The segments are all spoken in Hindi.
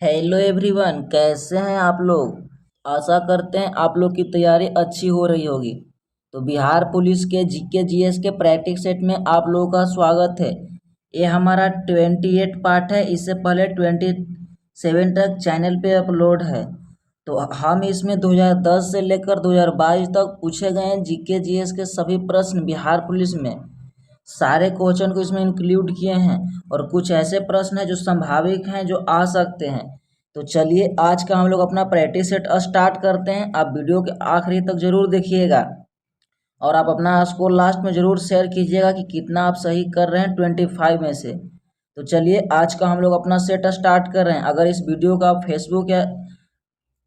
हेलो एवरीवन, कैसे हैं आप लोग। आशा करते हैं आप लोग की तैयारी अच्छी हो रही होगी। तो बिहार पुलिस के जीके जीएस के प्रैक्टिस सेट में आप लोगों का स्वागत है। ये हमारा 28 पार्ट है। इससे पहले 27 तक चैनल पे अपलोड है। तो हम इसमें 2010 से लेकर 2022 तक पूछे गए हैं जीके जीएस के सभी प्रश्न बिहार पुलिस में। सारे क्वेश्चन को इसमें इंक्लूड किए हैं और कुछ ऐसे प्रश्न हैं जो संभावित हैं, जो आ सकते हैं। तो चलिए आज का हम लोग अपना प्रैक्टिस सेट स्टार्ट करते हैं। आप वीडियो के आखिरी तक जरूर देखिएगा और आप अपना स्कोर लास्ट में ज़रूर शेयर कीजिएगा कि कितना आप सही कर रहे हैं 25 में से। तो चलिए आज का हम लोग अपना सेट स्टार्ट कर रहे हैं। अगर इस वीडियो का आप फेसबुक या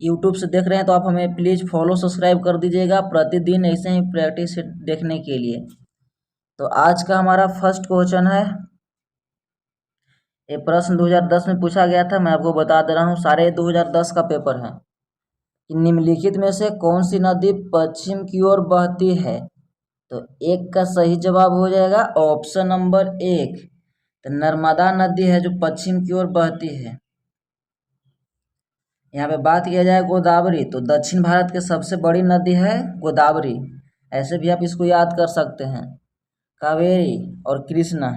यूट्यूब से देख रहे हैं तो आप हमें प्लीज़ फॉलो सब्सक्राइब कर दीजिएगा प्रतिदिन ऐसे ही प्रैक्टिस सेट देखने के लिए। तो आज का हमारा फर्स्ट क्वेश्चन है। ये प्रश्न 2010 में पूछा गया था। मैं आपको बता दे रहा हूँ, सारे 2010 का पेपर है कि निम्नलिखित में से कौन सी नदी पश्चिम की ओर बहती है। तो एक का सही जवाब हो जाएगा ऑप्शन नंबर 1। तो नर्मदा नदी है जो पश्चिम की ओर बहती है। यहाँ पे बात किया जाए गोदावरी, तो दक्षिण भारत की सबसे बड़ी नदी है गोदावरी। ऐसे भी आप इसको याद कर सकते हैं। कावेरी और कृष्णा,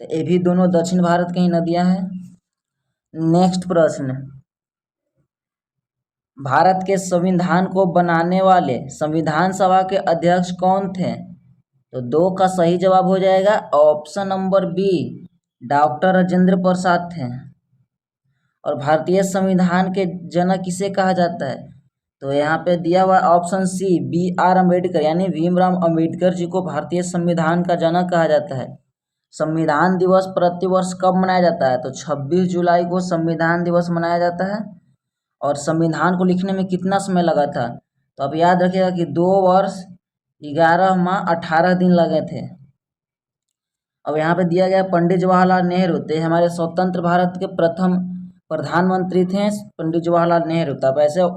तो ये भी दोनों दक्षिण भारत की ही नदियां हैं। नेक्स्ट प्रश्न, भारत के संविधान को बनाने वाले संविधान सभा के अध्यक्ष कौन थे। तो 2 का सही जवाब हो जाएगा option number B, doctor Rajendra Prasad थे। और भारतीय संविधान के जनक किसे कहा जाता है। तो यहाँ पे दिया हुआ ऑप्शन सी, BR अम्बेडकर, यानी भीमराव अम्बेडकर जी को भारतीय संविधान का जनक कहा जाता है। संविधान दिवस प्रतिवर्ष कब मनाया जाता है। तो 26 जुलाई को संविधान दिवस मनाया जाता है। और संविधान को लिखने में कितना समय लगा था। तो आप याद रखिएगा कि 2 वर्ष 11 माह 18 दिन लगे थे। अब यहाँ पे दिया गया पंडित जवाहरलाल नेहरू, तो हमारे स्वतंत्र भारत के प्रथम प्रधानमंत्री थे पंडित जवाहरलाल नेहरू। तब ऐसे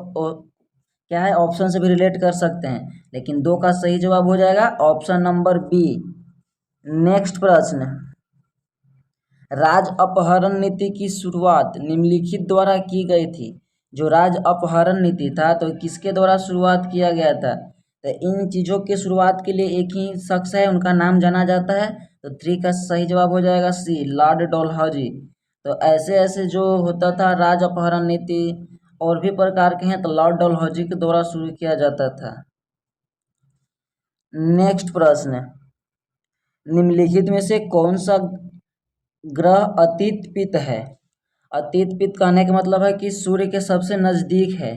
क्या है, ऑप्शन से भी रिलेट कर सकते हैं, लेकिन 2 का सही जवाब हो जाएगा ऑप्शन नंबर बी। नेक्स्ट प्रश्न, राज अपहरण नीति की शुरुआत निम्नलिखित द्वारा की गई थी। जो राज अपहरण नीति था तो किसके द्वारा शुरुआत किया गया था। तो इन चीज़ों के शुरुआत के लिए एक ही शख्स है, उनका नाम जाना जाता है। तो 3 का सही जवाब हो जाएगा सी, लॉर्ड डलहौजी। तो ऐसे ऐसे जो होता था राज अपहरण नीति और भी प्रकार के हैं, तो लॉर्ड डलहौजी के द्वारा शुरू किया जाता था। नेक्स्ट प्रश्न, निम्नलिखित में से कौन सा ग्रह अतीत पित है। अतीत पित कहने का मतलब है कि सूर्य के सबसे नज़दीक है।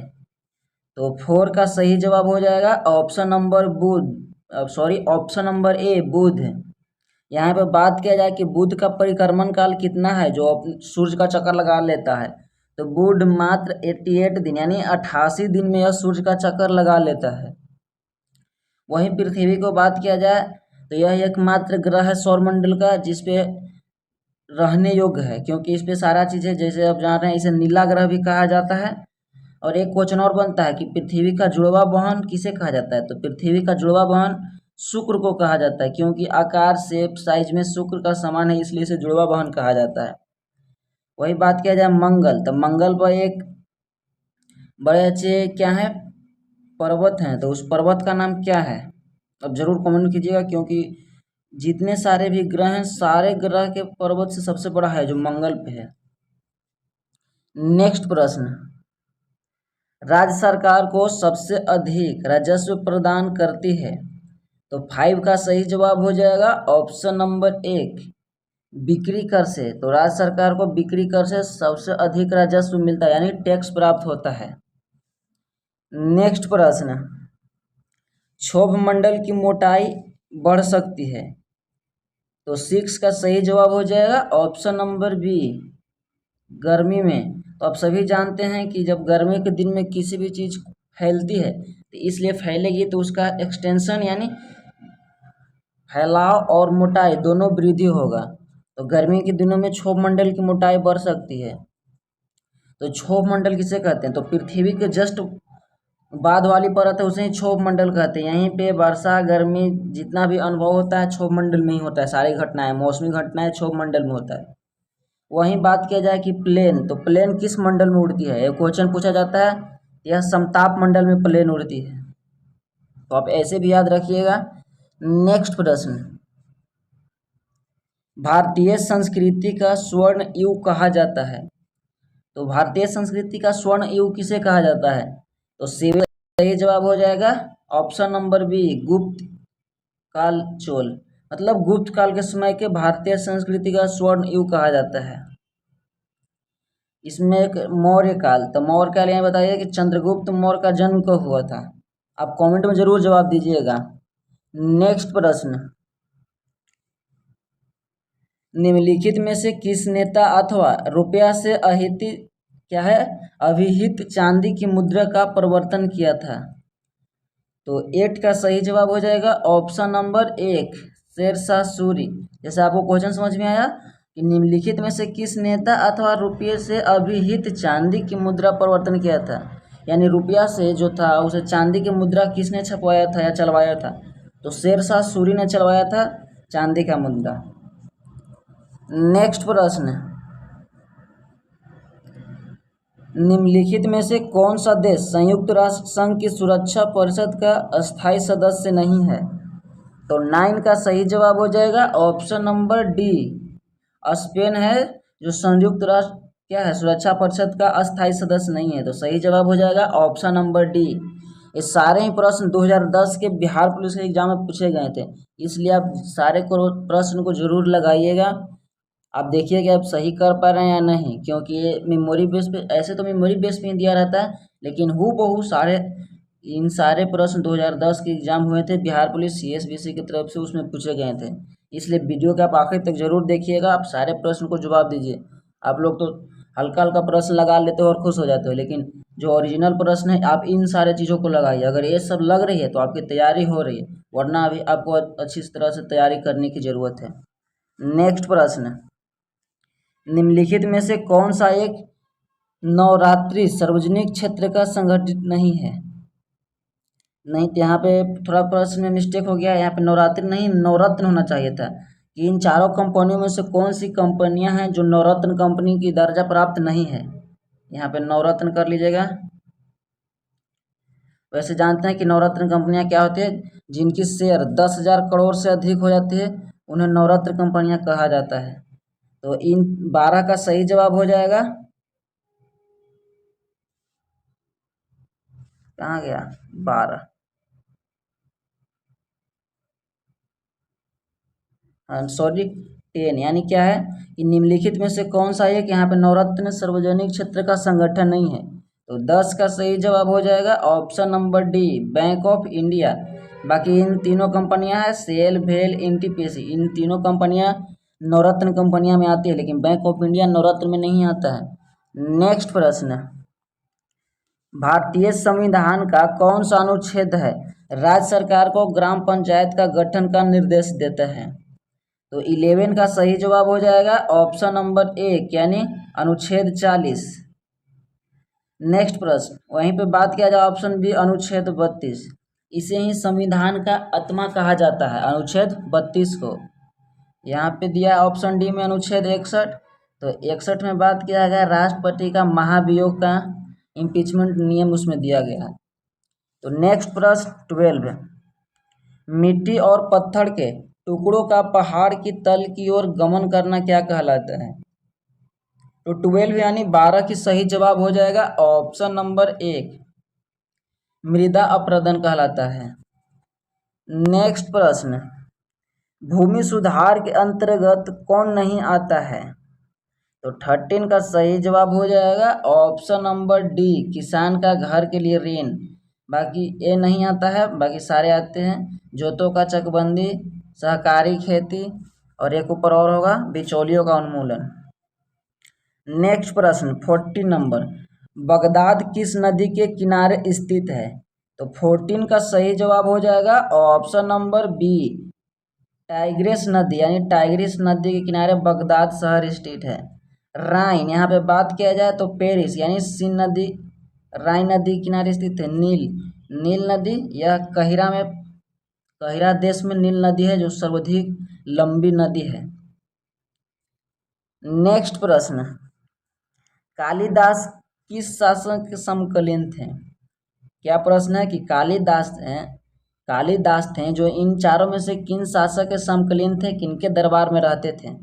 तो 4 का सही जवाब हो जाएगा option number option number A, Budh. यहाँ पे बात किया जाए कि बुध का परिक्रमण काल कितना है, जो सूर्य का चक्कर लगा लेता है। तो बुध मात्र 88 दिन यानी 88 दिन में यह सूर्य का चक्कर लगा लेता है। वहीं पृथ्वी को बात किया जाए तो यह एकमात्र ग्रह है सौरमंडल का जिसपे रहने योग्य है, क्योंकि इस पे सारा चीज़ें, जैसे आप जान रहे हैं, इसे नीला ग्रह भी कहा जाता है। और एक क्वेश्चन और बनता है कि पृथ्वी का जुड़वा बहन किसे कहा जाता है। तो पृथ्वी का जुड़वा बहन शुक्र को कहा जाता है, क्योंकि आकार शेप साइज में शुक्र का समान है, इसलिए इसे जुड़वा बहन कहा जाता है। वही बात किया जाए मंगल, तो मंगल पर एक बड़े अच्छे क्या है, पर्वत हैं। तो उस पर्वत का नाम क्या है। अब जरूर कमेंट कीजिएगा, क्योंकि जितने सारे भी ग्रह हैं, सारे ग्रह के पर्वत से सबसे बड़ा है जो मंगल पे है। नेक्स्ट प्रश्न, राज्य सरकार को सबसे अधिक राजस्व प्रदान करती है। तो 5 का सही जवाब हो जाएगा ऑप्शन नंबर 1, बिक्री कर से। तो राज्य सरकार को बिक्री कर से सबसे अधिक राजस्व मिलता है, यानी टैक्स प्राप्त होता है। नेक्स्ट प्रश्न, क्षोभ मंडल की मोटाई बढ़ सकती है। तो 6 का सही जवाब हो जाएगा ऑप्शन नंबर बी, गर्मी में। तो आप सभी जानते हैं कि जब गर्मी के दिन में किसी भी चीज़ फैलती है तो इसलिए फैलेगी तो उसका एक्सटेंशन यानी फैलाव और मोटाई दोनों वृद्धि होगा। तो गर्मी के दिनों में क्षोभ मंडल की मोटाई बढ़ सकती है। तो क्षोभ मंडल किसे कहते हैं। तो पृथ्वी के जस्ट बाद वाली परत है उसे ही क्षोभ मंडल कहते हैं। यहीं पे वर्षा गर्मी जितना भी अनुभव होता है क्षोभ मंडल में ही होता है। सारी घटनाएं, मौसमी घटनाएं क्षोभ मंडल में होता है। वहीं बात किया जाए कि प्लेन, तो प्लेन किस मंडल में उड़ती है, ये क्वेश्चन पूछा जाता है। यह समताप मंडल में प्लेन उड़ती है, तो आप ऐसे भी याद रखिएगा। नेक्स्ट प्रश्न, भारतीय संस्कृति का स्वर्ण युग कहा जाता है। तो भारतीय संस्कृति का स्वर्ण युग किसे कहा जाता है, तो सही जवाब हो जाएगा ऑप्शन नंबर बी, गुप्त काल चोल। मतलब गुप्त काल के समय के भारतीय संस्कृति का स्वर्ण युग कहा जाता है। इसमें एक मौर्य काल, तो मौर्य काल यहाँ बताइए कि चंद्रगुप्त मौर्य का जन्म कब हुआ था। आप कमेंट में जरूर जवाब दीजिएगा। नेक्स्ट प्रश्न, निम्नलिखित में से किस नेता अथवा रुपया से अभिहित चांदी की मुद्रा का प्रवर्तन किया था। तो 8 का सही जवाब हो जाएगा ऑप्शन नंबर 1, शेरशाह सूरी। जैसे आपको क्वेश्चन समझ में आया कि निम्नलिखित में से किस नेता अथवा रुपये से अभिहित चांदी की मुद्रा प्रवर्तन किया था, यानी रुपया से जो था उसे चांदी की मुद्रा किसने छपवाया था या चलवाया था, तो शेरशाह सूरी ने चलवाया था चांदी का मुद्रा। नेक्स्ट प्रश्न, निम्नलिखित में से कौन सा देश संयुक्त राष्ट्र संघ की सुरक्षा परिषद का अस्थायी सदस्य नहीं है। तो 9 का सही जवाब हो जाएगा ऑप्शन नंबर डी, स्पेन है जो संयुक्त राष्ट्र क्या है सुरक्षा परिषद का अस्थायी सदस्य नहीं है। तो सही जवाब हो जाएगा ऑप्शन नंबर डी। ये सारे ही प्रश्न 2010 के बिहार पुलिस के एग्जाम में पूछे गए थे, इसलिए आप सारे प्रश्न को जरूर लगाइएगा। आप देखिए कि आप सही कर पा रहे हैं या नहीं, क्योंकि ये मेमोरी बेस पे, ऐसे तो मेमोरी बेस पे ही दिया रहता है, लेकिन हूबहू इन सारे प्रश्न 2010 के एग्जाम हुए थे बिहार पुलिस CSBC की तरफ से, उसमें पूछे गए थे। इसलिए वीडियो के आप आखिर तक जरूर देखिएगा, आप सारे प्रश्न को जवाब दीजिए। आप लोग तो हल्का हल्का प्रश्न लगा लेते हो और खुश हो जाते हो, लेकिन जो ओरिजिनल प्रश्न है आप इन सारे चीज़ों को लगाइए। अगर ये सब लग रही है तो आपकी तैयारी हो रही है, वरना अभी आपको अच्छी तरह से तैयारी करने की ज़रूरत है। नेक्स्ट प्रश्न, निम्नलिखित में से कौन सा एक नवरात्रि सार्वजनिक क्षेत्र का संगठित नहीं है। नहीं, तो यहाँ पे थोड़ा प्रश्न में मिस्टेक हो गया, यहाँ पे नवरात्रि नहीं नवरत्न होना चाहिए था कि इन चारों कंपनियों में से कौन सी कंपनियां हैं जो नवरत्न कंपनी की दर्जा प्राप्त नहीं है। यहाँ पे नवरत्न कर लीजिएगा। वैसे जानते हैं कि नवरत्न कंपनियां क्या होती है, जिनकी शेयर 10,000 करोड़ से अधिक हो जाती है उन्हें नवरत्न कंपनियां कहा जाता है। तो इन 12 का सही जवाब हो जाएगा, कहाँ गया 12, सॉरी 10, यानी क्या है कि निम्नलिखित में से कौन सा एक यहाँ पे नवरत्न सार्वजनिक क्षेत्र का संगठन नहीं है। तो 10 का सही जवाब हो जाएगा option number D, bank of India. बाकी इन तीनों कंपनियां हैं सेल, भेल, NTPC, इन तीनों कंपनियां नवरत्न कंपनियां में आती है, लेकिन बैंक ऑफ इंडिया नवरत्न में नहीं आता है। नेक्स्ट प्रश्न, भारतीय संविधान का कौन सा अनुच्छेद है राज्य सरकार को ग्राम पंचायत का गठन का निर्देश देता है। तो 11 का सही जवाब हो जाएगा ऑप्शन नंबर 1, यानी अनुच्छेद 40। नेक्स्ट प्रश्न, वहीं पे बात किया जाए ऑप्शन बी, अनुच्छेद 32। इसे ही संविधान का आत्मा कहा जाता है, अनुच्छेद 32 को। यहाँ पे दिया ऑप्शन डी में अनुच्छेद 61। तो 61 में बात किया गया राष्ट्रपति का महाभियोग का इम्पीचमेंट नियम उसमें दिया गया है। तो नेक्स्ट प्रश्न 12, मिट्टी और पत्थर के टुकड़ों का पहाड़ की तल की ओर गमन करना क्या कहलाता है। तो 12 यानी 12 की सही जवाब हो जाएगा ऑप्शन नंबर 1, मृदा अपरदन कहलाता है। नेक्स्ट प्रश्न, भूमि सुधार के अंतर्गत कौन नहीं आता है। तो 13 का सही जवाब हो जाएगा ऑप्शन नंबर डी, किसान का घर के लिए ऋण। बाकी ये नहीं आता है, बाकी सारे आते हैं, जोतों का चकबंदी, सहकारी खेती, और एक ऊपर और होगा बिचौलियों का उन्मूलन। नेक्स्ट प्रश्न 14 नंबर, बगदाद किस नदी के किनारे स्थित है। तो 14 का सही जवाब हो जाएगा ऑप्शन नंबर बी, टाइग्रिस नदी, यानी टाइग्रिस नदी के किनारे बगदाद शहर स्थित है। राइन, यहाँ पे बात किया जाए तो पेरिस, यानी सिन नदी राइन नदी के किनारे स्थित है। नील नदी, यह कहिरा देश में नील नदी है जो सर्वाधिक लंबी नदी है। नेक्स्ट प्रश्न, कालिदास किस शासक के समकालीन थे? क्या प्रश्न है कि कालिदास थे जो इन चारों में से किन शासक के समकालीन थे, किनके दरबार में रहते थे?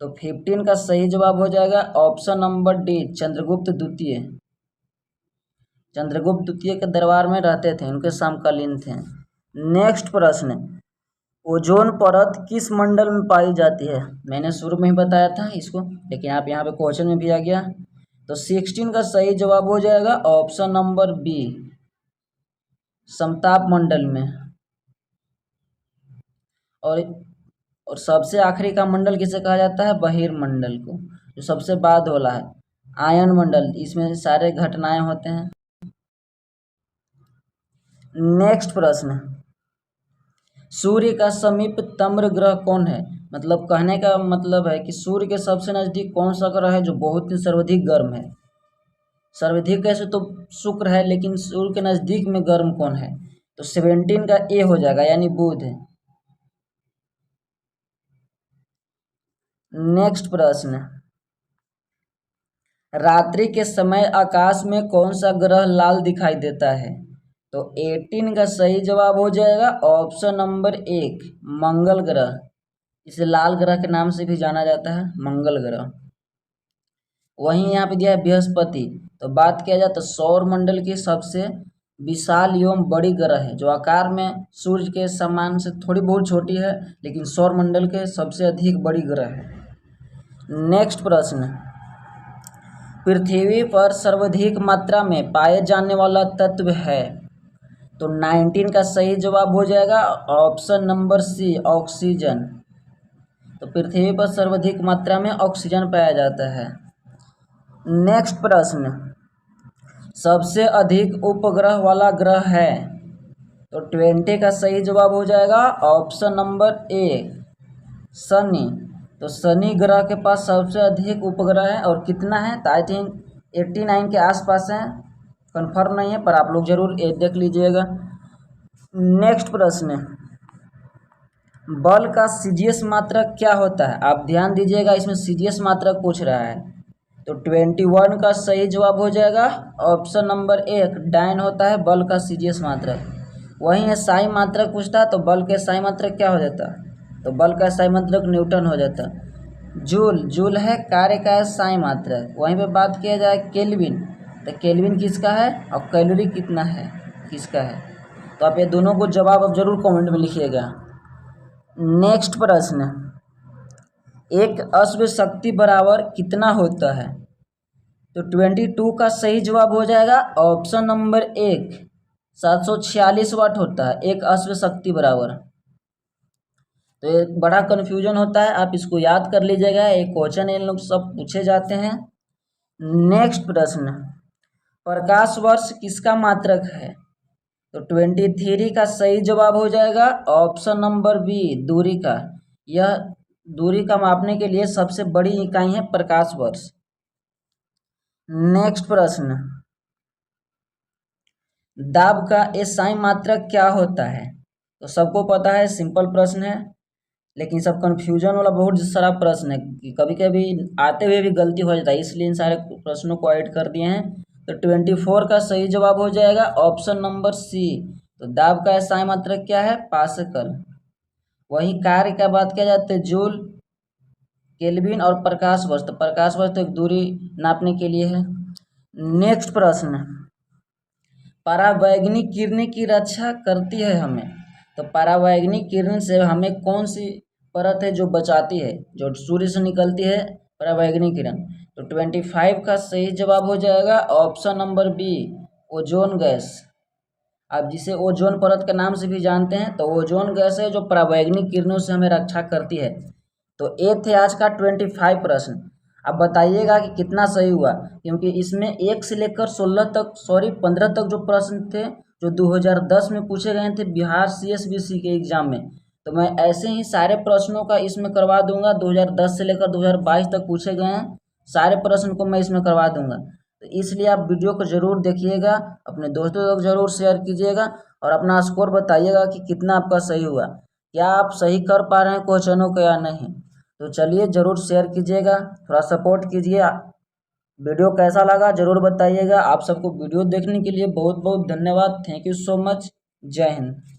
तो 15 का सही जवाब हो जाएगा ऑप्शन नंबर डी, चंद्रगुप्त द्वितीय। चंद्रगुप्त द्वितीय के दरबार में रहते थे, उनके समकालीन थे। नेक्स्ट प्रश्न, ओजोन परत किस मंडल में पाई जाती है? मैंने शुरू में ही बताया था इसको, लेकिन आप यहाँ पे क्वेश्चन में भी आ गया। तो 16 का सही जवाब हो जाएगा ऑप्शन नंबर बी, समताप मंडल में। और सबसे आखिरी का मंडल किसे कहा जाता है? बहिर्मंडल को, जो सबसे बाद वाला है, आयन मंडल, इसमें सारे घटनाएं होते हैं। नेक्स्ट प्रश्न, सूर्य का समीपतम ग्रह कौन है? मतलब कहने का मतलब है कि सूर्य के सबसे नजदीक कौन सा ग्रह है जो बहुत ही सर्वाधिक गर्म है? सर्वाधिक कैसे तो शुक्र है, लेकिन सूर्य के नजदीक में गर्म कौन है? तो 17 का ए हो जाएगा, यानी बुध है। नेक्स्ट प्रश्न, रात्रि के समय आकाश में कौन सा ग्रह लाल दिखाई देता है? तो 18 का सही जवाब हो जाएगा ऑप्शन नंबर 1, मंगल ग्रह। इसे लाल ग्रह के नाम से भी जाना जाता है, मंगल ग्रह। वहीं यहाँ पे दिया है बृहस्पति। तो बात किया जाए तो सौर मंडल की सबसे विशाल एवं बड़ी ग्रह है, जो आकार में सूर्य के समान से थोड़ी बहुत छोटी है, लेकिन सौर मंडल के सबसे अधिक बड़ी ग्रह है। नेक्स्ट प्रश्न, पृथ्वी पर सर्वाधिक मात्रा में पाए जाने वाला तत्व है? तो 19 का सही जवाब हो जाएगा ऑप्शन नंबर सी, ऑक्सीजन। तो पृथ्वी पर सर्वाधिक मात्रा में ऑक्सीजन पाया जाता है। नेक्स्ट प्रश्न, सबसे अधिक उपग्रह वाला ग्रह है? तो 20 का सही जवाब हो जाएगा ऑप्शन नंबर ए, शनि। तो शनि ग्रह के पास सबसे अधिक उपग्रह है, और कितना है? तो आई थिंक 89 के आसपास है, कंफर्म नहीं है, पर आप लोग जरूर देख लीजिएगा। नेक्स्ट प्रश्न, बल का सीजीएस मात्रक क्या होता है? आप ध्यान दीजिएगा, इसमें सीजीएस मात्रक पूछ रहा है। तो 21 का सही जवाब हो जाएगा ऑप्शन नंबर 1, डायन होता है बल का सीजीएस मात्रक। वहीं एसआई मात्रक पूछता है, तो बल के एसआई मात्रक क्या हो जाता? तो बल का एसआई मात्रक न्यूटन हो जाता। जूल है कार्य का एसआई मात्रक। वहीं पे बात किया जाए केल्विन, तो केल्विन किसका है और कैलोरी कितना है, किसका है? तो आप ये दोनों को जवाब अब जरूर कमेंट में लिखिएगा। नेक्स्ट प्रश्न, एक अश्व शक्ति बराबर कितना होता है? तो 22 का सही जवाब हो जाएगा ऑप्शन नंबर 1, 746 वाट होता है एक अश्व शक्ति बराबर। तो ये बड़ा कन्फ्यूजन होता है, आप इसको याद कर लीजिएगा, एक क्वेश्चन इन लोग सब पूछे जाते हैं। नेक्स्ट प्रश्न, प्रकाश वर्ष किसका मात्रक है? तो 23 का सही जवाब हो जाएगा ऑप्शन नंबर बी, दूरी का। यह दूरी का मापने के लिए सबसे बड़ी इकाई है प्रकाश वर्ष। नेक्स्ट प्रश्न, दाब का एसआई मात्रक क्या होता है? तो सबको पता है, सिंपल प्रश्न है, लेकिन सब कन्फ्यूजन वाला बहुत सारा प्रश्न है कि कभी कभी आते हुए भी गलती हो जाता है, इसलिए इन सारे प्रश्नों को ऐड कर दिए हैं। तो 24 का सही जवाब हो जाएगा ऑप्शन नंबर सी। तो दाब का एसआई मात्रक क्या है? पास्कल। वही कार्य का बात किया जाता है जूल, केल्विन और प्रकाश वर्ष। तो प्रकाश वर्ष तो एक दूरी नापने के लिए है। नेक्स्ट प्रश्न, परावैंगनिक किरणें की रक्षा करती है हमें? तो परावैंगनिक किरण से हमें कौन सी परत है जो बचाती है, जो सूर्य से निकलती है परावैंगनिक किरण? तो 25 का सही जवाब हो जाएगा option number B, ozone gas. आप जिसे ओजोन परत के नाम से भी जानते हैं, तो ओजोन गैस है जो परावैंगनिक किरणों से हमें रक्षा करती है। तो ये थे आज का 25 प्रश्न। अब बताइएगा कि कितना सही हुआ, क्योंकि इसमें 1 से लेकर 15 तक जो प्रश्न थे, जो 2010 में पूछे गए थे बिहार CSBC के एग्जाम में, तो मैं ऐसे ही सारे प्रश्नों का इसमें करवा दूंगा। 2010 से लेकर 2022 तक पूछे गए हैं सारे प्रश्न को मैं इसमें करवा दूंगा। तो इसलिए आप वीडियो को जरूर देखिएगा, अपने दोस्तों तक जरूर शेयर कीजिएगा, और अपना स्कोर बताइएगा कि कितना आपका सही हुआ, क्या आप सही कर पा रहे हैं क्वेश्चनों को या नहीं। तो चलिए ज़रूर शेयर कीजिएगा, थोड़ा सपोर्ट कीजिए। वीडियो कैसा लगा ज़रूर बताइएगा। आप सबको वीडियो देखने के लिए बहुत बहुत धन्यवाद। Thank you so much. जय हिंद।